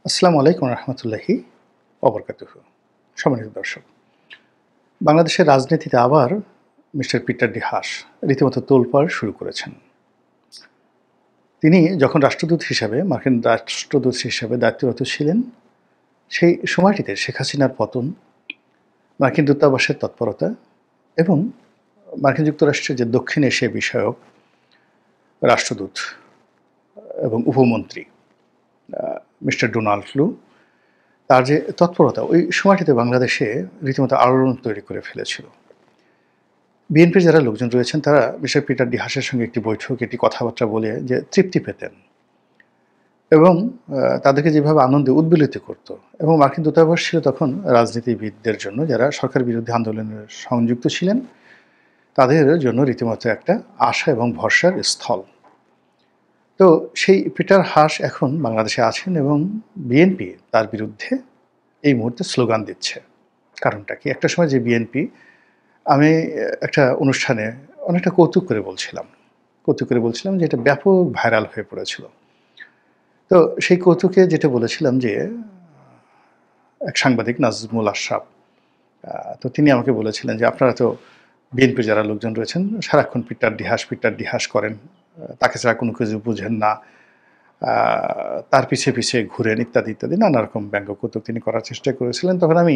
আসসালামু আলাইকুম রহমতুল্লাহি অবরকাতুহু। সম্মানিত দর্শক, বাংলাদেশের রাজনীতিতে আবার মিস্টার পিটার ডি হাস রীতিমতো তোলপাড় শুরু করেছেন। তিনি যখন মার্কিন রাষ্ট্রদূত হিসাবে দায়িত্বরত ছিলেন, সেই সময়টিতে শেখ হাসিনার পতন, মার্কিন দূতাবাসের তৎপরতা এবং মার্কিন যুক্তরাষ্ট্রের যে দক্ষিণ এশিয়া বিষয়ক রাষ্ট্রদূত এবং উপমন্ত্রী মিস্টার ডোনাল্ড লু, তার যে তৎপরতা ওই সময়টিতে বাংলাদেশে রীতিমতো আলোড়ন তৈরি করে ফেলেছিল। বিএনপির যারা লোকজন রয়েছেন তারা মিস্টার পিটার ডি হাসের সঙ্গে একটি বৈঠক, একটি কথাবার্তা বলে যে তৃপ্তি পেতেন এবং তাদেরকে যেভাবে আনন্দে উদ্বেলিত করত। এবং মার্কিন দূতাবাস ছিল তখন রাজনীতিবিদদের জন্য, যারা সরকার বিরোধী আন্দোলনের সংযুক্ত ছিলেন, তাদের জন্য রীতিমতো একটা আশা এবং ভরসার স্থল। তো সেই পিটার হাস এখন বাংলাদেশে আছেন এবং বিএনপি তার বিরুদ্ধে এই মুহূর্তে স্লোগান দিচ্ছে। কারণটা কি? একটা সময় যে বিএনপি, আমি একটা অনুষ্ঠানে অনেকটা কৌতুক করে বলছিলাম যে এটা ব্যাপক ভাইরাল হয়ে পড়েছিল। তো সেই কৌতুকে যেটা বলেছিলাম যে এক সাংবাদিক নাজমুল আশরাফ, তো তিনি আমাকে বলেছিলেন যে আপনারা তো বিএনপির যারা লোকজন রয়েছেন সারাক্ষণ পিটার ডিহাস করেন, তাকে ছাড়া কোনো কিছু বুঝেন না, তার পিছে ঘুরেন ইত্যাদি ইত্যাদি নানা রকম ব্যঙ্গ কৌতুক তিনি করার চেষ্টা করেছিলেন। তখন আমি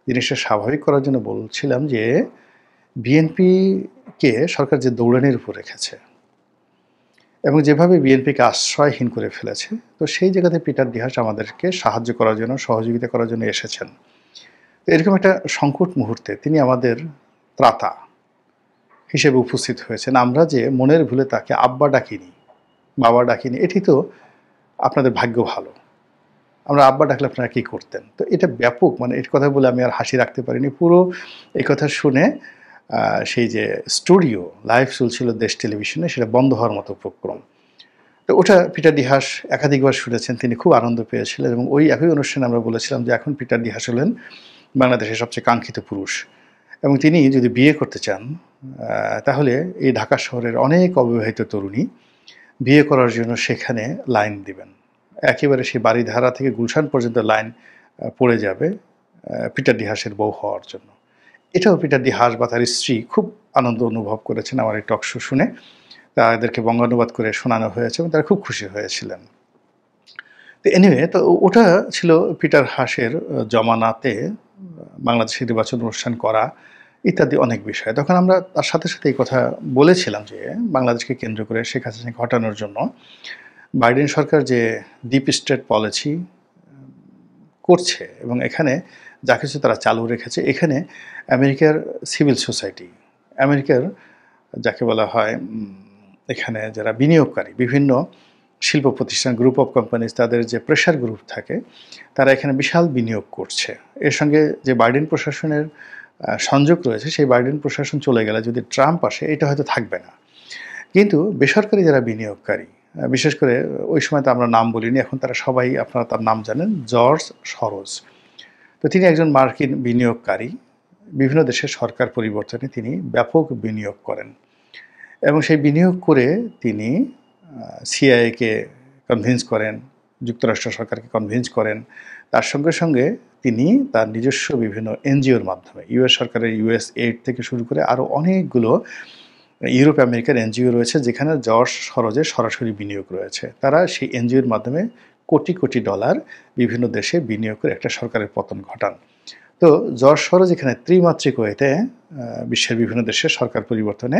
জিনিসটা স্বাভাবিক করার জন্য বলছিলাম যে বিএনপিকে সরকার যে দৌড়ানির উপর রেখেছে এবং যেভাবে বিএনপিকে আশ্রয়হীন করে ফেলেছে, তো সেই জায়গাতে পিটার ডি হাস আমাদেরকে সাহায্য করার জন্য, সহযোগিতা করার জন্য এসেছেন। তো এরকম একটা সংকট মুহূর্তে তিনি আমাদের ত্রাতা হিসেবে উপস্থিত হয়েছেন। আমরা যে মনের ভুলে তাকে আব্বা ডাকিনি, বাবা ডাকিনি, এটি তো আপনাদের ভাগ্য ভালো। আমরা আব্বা ডাকলে আপনারা কী করতেন? তো এটা ব্যাপক, মানে এর কথা বলে আমি আর হাসি রাখতে পারিনি। পুরো এই কথা শুনে সেই যে স্টুডিও লাইভ চলছিল দেশ টেলিভিশনে, সেটা বন্ধ হওয়ার মতো উপক্রম। তো ওটা পিটার ডি হাস একাধিকবার শুনেছেন, তিনি খুব আনন্দ পেয়েছিলেন এবং ওই একই অনুষ্ঠানে আমরা বলেছিলাম যে এখন পিটার ডি হাস হলেন বাংলাদেশের সবচেয়ে কাঙ্ক্ষিত পুরুষ এবং তিনি যদি বিয়ে করতে চান তাহলে এই ঢাকা শহরের অনেক অবিবাহিত তরুণী বিয়ে করার জন্য সেখানে লাইন দিবেন। একেবারে সেই বারিধারা থেকে গুলশান পর্যন্ত লাইন পড়ে যাবে পিটার ডি হাসের বউ হওয়ার জন্য। এটাও পিটার ডি হাস বা তার স্ত্রী খুব আনন্দ অনুভব করেছেন আমার এই টক শো শুনে। তাদেরকে বঙ্গানুবাদ করে শোনানো হয়েছে এবং তারা খুব খুশি হয়েছিলেন। তো এনিওয়ে, তো ওটা ছিল পিটার হাসের জমানাতে বাংলাদেশের নির্বাচন অনুষ্ঠান করা ইত্যাদি অনেক বিষয়। তখন আমরা তার সাথে এই কথা বলেছিলাম যে বাংলাদেশকে কেন্দ্র করে শেখ হাসিনাকে হটানোর জন্য বাইডেন সরকার যে ডিপ স্টেট পলিসি করছে এবং এখানে যা কিছু তারা চালু রেখেছে, এখানে আমেরিকার সিভিল সোসাইটি, আমেরিকার যাকে বলা হয় এখানে যারা বিনিয়োগকারী, বিভিন্ন শিল্প প্রতিষ্ঠান, গ্রুপ অফ কোম্পানিজ, তাদের যে প্রেশার গ্রুপ থাকে, তারা এখানে বিশাল বিনিয়োগ করছে। এর সঙ্গে যে বাইডেন প্রশাসনের সংযোগ রয়েছে, সেই বাইডেন প্রশাসন চলে গেলে যদি ট্রাম্প আসে, এটা হয়তো থাকবে না। কিন্তু বেসরকারি যারা বিনিয়োগকারী, বিশেষ করে ওই সময় তো আমরা নাম বলিনি, এখন তারা সবাই, আপনারা তার নাম জানেন, জর্জ সরোজ। তো তিনি একজন মার্কিন বিনিয়োগকারী, বিভিন্ন দেশের সরকার পরিবর্তনে তিনি ব্যাপক বিনিয়োগ করেন এবং সেই বিনিয়োগ করে তিনি সিআইএকে কনভিন্স করেন, যুক্তরাষ্ট্র সরকারকে কনভিন্স করেন। তার সঙ্গে তিনি তার নিজস্ব বিভিন্ন এনজিওর মাধ্যমে, ইউএস সরকারের ইউএস এইড থেকে শুরু করে আরও অনেকগুলো ইউরোপ আমেরিকার এনজিও রয়েছে যেখানে জর্জ সরোজের সরাসরি বিনিয়োগ রয়েছে। তারা সেই এনজিওর মাধ্যমে কোটি কোটি ডলার বিভিন্ন দেশে বিনিয়োগ করে একটা সরকারের পতন ঘটান। তো জর্জ সরোজ এখানে ত্রিমাত্রিক ওয়েতে বিশ্বের বিভিন্ন দেশের সরকার পরিবর্তনে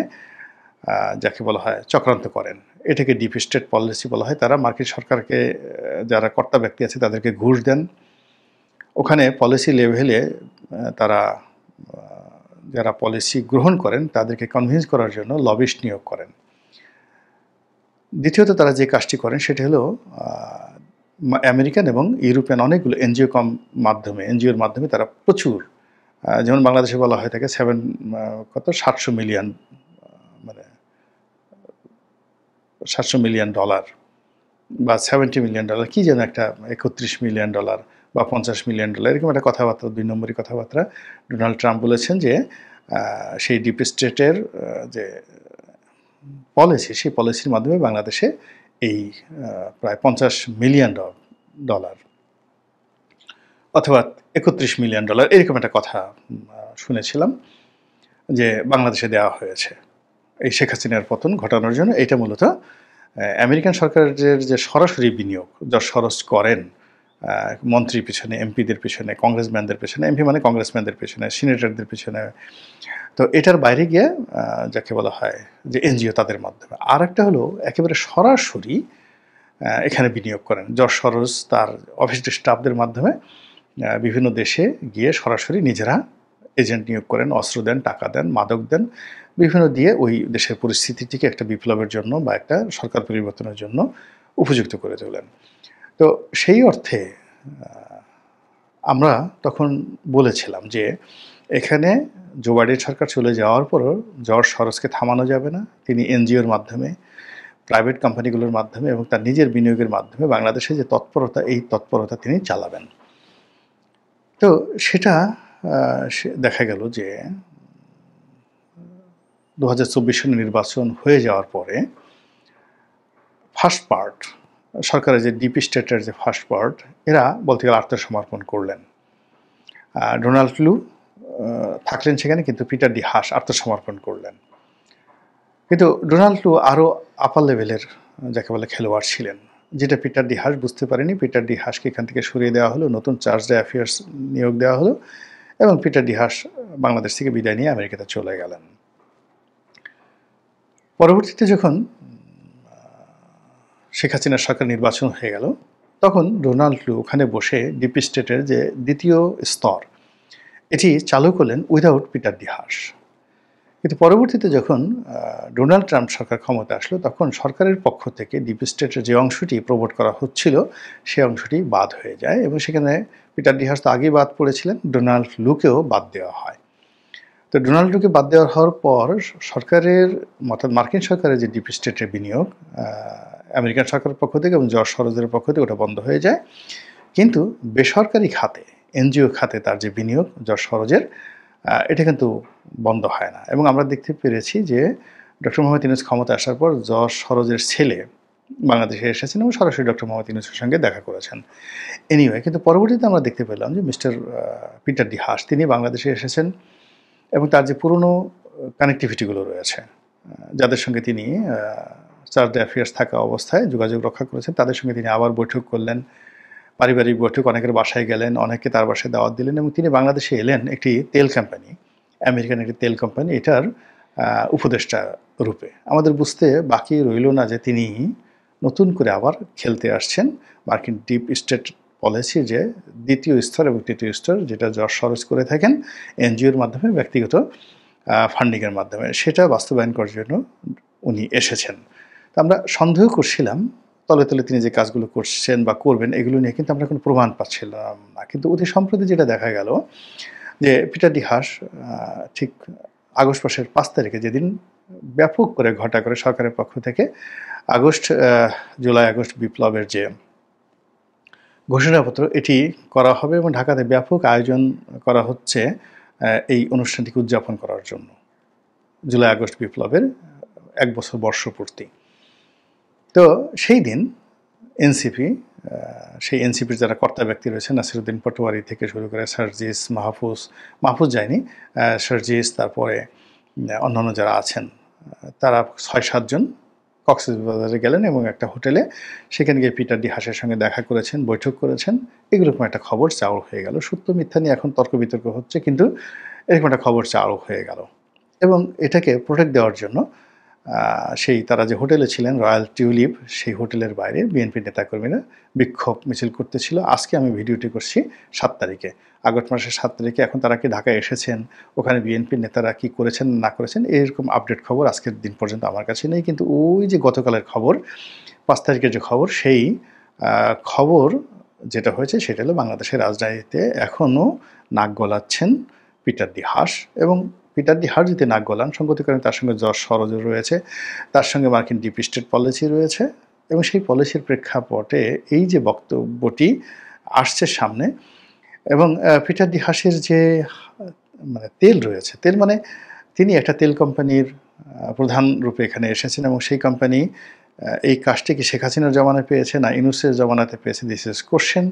যাকে বলা হয় চক্রান্ত করেন। এটাকে ডিপ স্টেট পলিসি বলা হয়। তারা মার্কিন সরকারকে, যারা কর্তা ব্যক্তি আছে তাদেরকে ঘুষ দেন। ওখানে পলিসি লেভেলে তারা যারা পলিসি গ্রহণ করেন তাদেরকে কনভিন্স করার জন্য লবিস্ট নিয়োগ করেন। দ্বিতীয়ত তারা যে কাজটি করেন সেটি হলো আমেরিকান এবং ইউরোপিয়ান অনেকগুলো এনজিওর মাধ্যমে তারা প্রচুর, যেমন বাংলাদেশে বলা হয় থাকে 700 মিলিয়ন, মানে $700 মিলিয়ন বা $70 মিলিয়ন, কি যেন একটা $31 মিলিয়ন বা $50 মিলিয়ন, এরকম একটা কথাবার্তা, 2 নম্বরই কথাবার্তা ডোনাল্ড ট্রাম্প বলেছেন যে সেই ডিপ স্টেটের যে পলিসি, সেই পলিসির মাধ্যমে বাংলাদেশে এই প্রায় $50 মিলিয়ন অথবা $31 মিলিয়ন এরকম একটা কথা শুনেছিলাম যে বাংলাদেশে দেওয়া হয়েছে এই শেখ হাসিনার পতন ঘটানোর জন্য। এটা মূলত আমেরিকান সরকারের যে সরাসরি বিনিয়োগ যা খরচ করেন মন্ত্রীর পিছনে, এমপিদের পিছনে, কংগ্রেসম্যানদের পেছনে, এমপি মানে কংগ্রেসম্যানদের পেছনে, সিনেটরদের পিছনে। তো এটার বাইরে গিয়ে যাকে বলা হয় যে এনজিও তাদের মাধ্যমে। আর একটা হলো একেবারে সরাসরি এখানে বিনিয়োগ করেন যশ সরোজ তার অফিস স্টাফদের মাধ্যমে বিভিন্ন দেশে গিয়ে সরাসরি নিজেরা এজেন্ট নিয়োগ করেন, অস্ত্র দেন, টাকা দেন, মাদক দেন, বিভিন্ন দিয়ে ওই দেশের পরিস্থিতিটিকে একটা বিপ্লবের জন্য বা একটা সরকার পরিবর্তনের জন্য উপযুক্ত করে তোলেন। তো সেই অর্থে আমরা তখন বলেছিলাম যে এখানে জো বাইডেন সরকার চলে যাওয়ার পরও জর্জ সরোজকে থামানো যাবে না। তিনি এনজিওর মাধ্যমে, প্রাইভেট কোম্পানিগুলোর মাধ্যমে এবং তার নিজের বিনিয়োগের মাধ্যমে বাংলাদেশে যে তৎপরতা, এই তৎপরতা তিনি চালাবেন। তো সেটা দেখা গেল যে 2024 সালে নির্বাচন হয়ে যাওয়ার পরে ফার্স্ট পার্ট সরকারের যে ডিপ স্টেটের যে ফার্স্ট পার্ট এরা বলতে গেলে আত্মসমর্পণ করলেন। ডোনাল্ড লু থাকলেন সেখানে, কিন্তু পিটার ডি হাস আত্মসমর্পণ করলেন। কিন্তু ডোনাল্ড লু আরও আপার লেভেলের যাকে বলে খেলোয়াড় ছিলেন, যেটা পিটার ডি হাস বুঝতে পারেনি। পিটার ডি হাসকে এখান থেকে সরিয়ে দেওয়া হলো, নতুন চার্জ ডে অ্যাফেয়ার্স নিয়োগ দেওয়া হলো এবং পিটার ডি হাস বাংলাদেশ থেকে বিদায় নিয়ে আমেরিকাতে চলে গেলেন। পরবর্তীতে যখন শেখ হাসিনার সরকার নির্বাচন হয়ে গেল, তখন ডোনাল্ড লু ওখানে বসে ডিপ স্টেটের যে দ্বিতীয় স্তর এটি চালু করলেন উইদাউট পিটার ডি হাস। কিন্তু পরবর্তীতে যখন ডোনাল্ড ট্রাম্প সরকার ক্ষমতা আসলো, তখন সরকারের পক্ষ থেকে ডিপ স্টেটের যে অংশটি প্রমোট করা হচ্ছিল সেই অংশটি বাদ হয়ে যায় এবং সেখানে পিটার ডি হাস তো আগেই বাদ পড়েছিলেন, ডোনাল্ড লুকেও বাদ দেওয়া হয়। তো ডোনাল্ড লুকে বাদ দেওয়া হওয়ার পর সরকারের অর্থাৎ মার্কিন সরকারের যে ডিপ স্টেটের বিনিয়োগ আমেরিকান সরকারের পক্ষ থেকে এবং জর্জ সরোজের পক্ষ থেকে ওটা বন্ধ হয়ে যায়। কিন্তু বেসরকারি খাতে, এনজিও খাতে তার যে বিনিয়োগ জর্জ সরোজের, এটা কিন্তু বন্ধ হয় না। এবং আমরা দেখতে পেরেছি যে ডক্টর মোহাম্মদ ইউনূস ক্ষমতা আসার পর জর্জ সরোজের ছেলে বাংলাদেশে এসেছেন এবং সরাসরি ডক্টর মোহাম্মদ ইউনূসের সঙ্গে দেখা করেছেন। এনিওয়ে, কিন্তু পরবর্তীতে আমরা দেখতে পেলাম যে মিস্টার পিটার ডি হাস তিনি বাংলাদেশে এসেছেন এবং তার যে পুরনো কানেক্টিভিটিগুলো রয়েছে, যাদের সঙ্গে তিনি চার্জ ডে অ্যাফেয়ার্স থাকা অবস্থায় যোগাযোগ রক্ষা করেছেন, তাদের সঙ্গে তিনি আবার বৈঠক করলেন, পারিবারিক বৈঠক, অনেকের বাসায় গেলেন, অনেকে তার বাসায় দাওয়াত দিলেন এবং তিনি বাংলাদেশে এলেন একটি তেল কোম্পানি, আমেরিকান একটি তেল কোম্পানি, এটার উপদেষ্টা রূপে। আমাদের বুঝতে বাকি রইল না যে তিনি নতুন করে আবার খেলতে আসছেন মার্কিন ডিপ স্টেট পলিসি, যে দ্বিতীয় স্তর এবং তৃতীয় স্তর, যেটা জর্জ সরোজ করে থাকেন এনজিওর মাধ্যমে, ব্যক্তিগত ফান্ডিংয়ের মাধ্যমে, সেটা বাস্তবায়ন করার জন্য উনি এসেছেন। তো আমরা সন্দেহ করছিলাম তলে তলে তিনি যে কাজগুলো করছেন বা করবেন এগুলো নিয়ে, কিন্তু আমরা কোনো প্রমাণ পাচ্ছিলাম না। কিন্তু অতি সম্প্রতি যেটা দেখা গেল যে পিটার ডি হাস ঠিক আগস্ট মাসের 5 তারিখে, যেদিন ব্যাপক করে ঘটা করে সরকারের পক্ষ থেকে জুলাই আগস্ট বিপ্লবের যে ঘোষণাপত্র এটি করা হবে এবং ঢাকাতে ব্যাপক আয়োজন করা হচ্ছে এই অনুষ্ঠানটিকে উদযাপন করার জন্য, জুলাই আগস্ট বিপ্লবের 1 বছর বর্ষপূর্তি। তো সেই দিন এনসিপি, সেই এনসিপির যারা কর্তা ব্যক্তি রয়েছেন, নাসিরুদ্দিন পাটোয়ারি থেকে শুরু করে সার্জিস, মাহফুজ যায়নি, সার্জিস, তারপরে অন্যান্য যারা আছেন, তারা 6-7 জন কক্সবাজারে গেলেন এবং একটা হোটেলে, সেখানে গিয়ে পিটার ডি হাসের সঙ্গে দেখা করেছেন, বৈঠক করেছেন। এরকম একটা খবর চাউর হয়ে গেল। সত্য মিথ্যা নিয়ে এখন তর্ক বিতর্ক হচ্ছে, কিন্তু এরকম একটা খবর চাউর হয়ে গেল। এবং এটাকে প্রোটেক্ট দেওয়ার জন্য সেই তারা যে হোটেলে ছিলেন রয়্যাল টিউলিপ, সেই হোটেলের বাইরে বিএনপির নেতাকর্মীরা বিক্ষোভ মিছিল করতেছিল। আজকে আমি ভিডিওটি করছি 7 তারিখে, আগস্ট মাসের 7 তারিখে। এখন তারা কি ঢাকায় এসেছেন, ওখানে বিএনপির নেতারা কি করেছেন না করেছেন, এরকম আপডেট খবর আজকের দিন পর্যন্ত আমার কাছে নেই। কিন্তু ওই যে গতকালের খবর, 5 তারিখের যে খবর, সেই খবর যেটা হয়েছে সেটা হলো বাংলাদেশের রাজনীতিতে এখনও নাক গলাচ্ছেন পিটার ডি হাস। এবং পিটার ডি হাস যদি নাক গলান, সঙ্গতি করেন তার সঙ্গে জর্জ সরোজ রয়েছে, তার সঙ্গে মার্কিন ডিপ স্টেট পলিসি রয়েছে এবং সেই পলিসির প্রেক্ষাপটে এই যে বক্তব্যটি আসছে সামনে। এবং পিটার ডি হাসের যে মানে তেল রয়েছে, তেল মানে তিনি একটা তেল কোম্পানির প্রধান রূপে এখানে এসেছেন এবং সেই কোম্পানি এই কাজটি কি শেখ হাসিনার জমানায় পেয়েছে না ইউনূসের জমানাতে পেয়েছে, দিস ইজ কোয়েশ্চেন।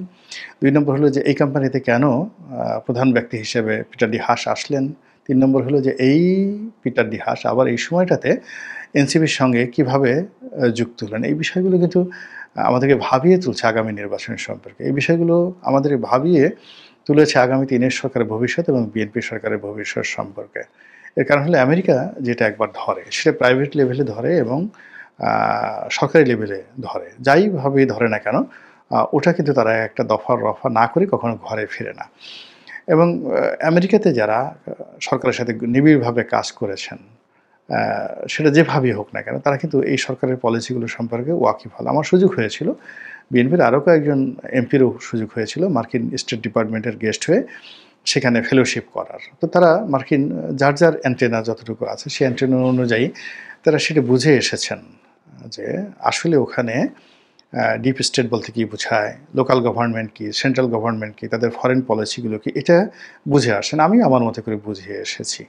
২ নম্বর হলো যে এই কোম্পানিতে কেন প্রধান ব্যক্তি হিসেবে পিটার ডি হাস আসলেন? ৩ নম্বর হলো যে এই পিটার ডি হাস আবার এই সময়টাতে এনসিপির সঙ্গে কিভাবে যুক্ত হলেন? এই বিষয়গুলো কিন্তু আমাদেরকে ভাবিয়ে তুলছে আগামী নির্বাচনের সম্পর্কে। এই বিষয়গুলো আমাদেরকে ভাবিয়ে তুলেছে আগামী দিনের সরকারের ভবিষ্যৎ এবং বিএনপি সরকারের ভবিষ্যৎ সম্পর্কে। এর কারণ হলো আমেরিকা যেটা একবার ধরে সেটা প্রাইভেট লেভেলে ধরে এবং সরকারি লেভেলে ধরে। যাইভাবেই ধরে না কেন ওটা কিন্তু তারা একটা দফা-রফা না করে কখনো ঘরে ফিরে না। এবং আমেরিকাতে যারা সরকারের সাথে নিবিড়ভাবে কাজ করেছেন, আ সেটা যেভাবেই হোক না কেন, তারা কিন্তু এই সরকারের পলিসিগুলো সম্পর্কে ওয়াকিবহাল। আমার সুযোগ হয়েছিল, বিএনপির আরও কয়েকজন এমপিরও সুযোগ হয়েছিল মার্কিন স্টেট ডিপার্টমেন্টের গেস্ট হয়ে সেখানে ফেলোশিপ করার। তো তারা মার্কিন যার অ্যান্টেনা যতটুকু আছে, সেই অ্যান্টেনা অনুযায়ী তারা সেটা বুঝে এসেছেন যে আসলে ওখানে ডিপ স্টেট বলতে কী বোঝায়, লোকাল গভর্নমেন্ট কী, সেন্ট্রাল গভর্নমেন্ট কী, তাদের ফরেন পলিসিগুলো কী, এটা বুঝে আসেন। আমিও আমার মতো করে বুঝে এসেছি।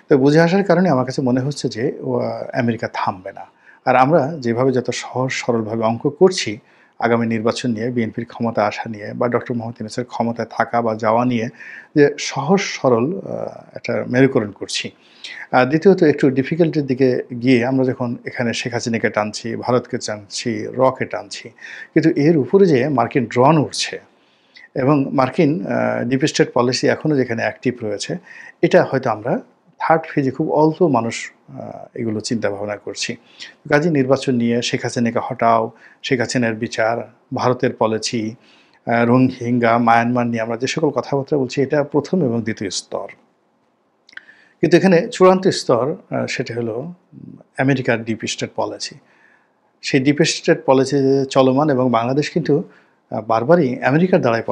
তো বুঝে আসার কারণে আমার কাছে মনে হচ্ছে যে আমেরিকা থামবে না। আর আমরা যেভাবে যত সহজ সরলভাবে অঙ্ক করছি আগামী নির্বাচন নিয়ে, বিএনপির ক্ষমতা আসা নিয়ে বা ডক্টর মোহাম্মদ ইউনূসের ক্ষমতায় থাকা বা যাওয়া নিয়ে যে সহজ সরল একটা মেরুকরণ করছি। দ্বিতীয়ত একটু ডিফিকাল্টির দিকে গিয়ে আমরা যখন এখানে শেখ হাসিনাকে টানছি, ভারতকে টানছি, কে টানছি, কিন্তু এর উপরে যে মার্কিন ড্রোন উড়ছে এবং মার্কিন ডিপ স্টেট পলিসি এখনও যেখানে অ্যাক্টিভ রয়েছে, এটা হয়তো আমরা থার্ড ফেজে খুব অল্প মানুষ এগুলো চিন্তাভাবনা করছি। কাজেই নির্বাচন নিয়ে শেখ হাসিনাকে হটাও, শেখ হাসিনার বিচার, ভারতের পলিসি, রোহিঙ্গা, মায়ানমার নিয়ে আমরা যে সকল কথাবার্তা বলছি, এটা প্রথম এবং দ্বিতীয় স্তর। কিন্তু এখানে চূড়ান্ত স্তর সেটা হলো আমেরিকার ডিপ স্টেট পলিসি। সেই ডিপ স্টেট পলিসি চলমান এবং বাংলাদেশ কিন্তু বারবারই আমেরিকার দ্বারাই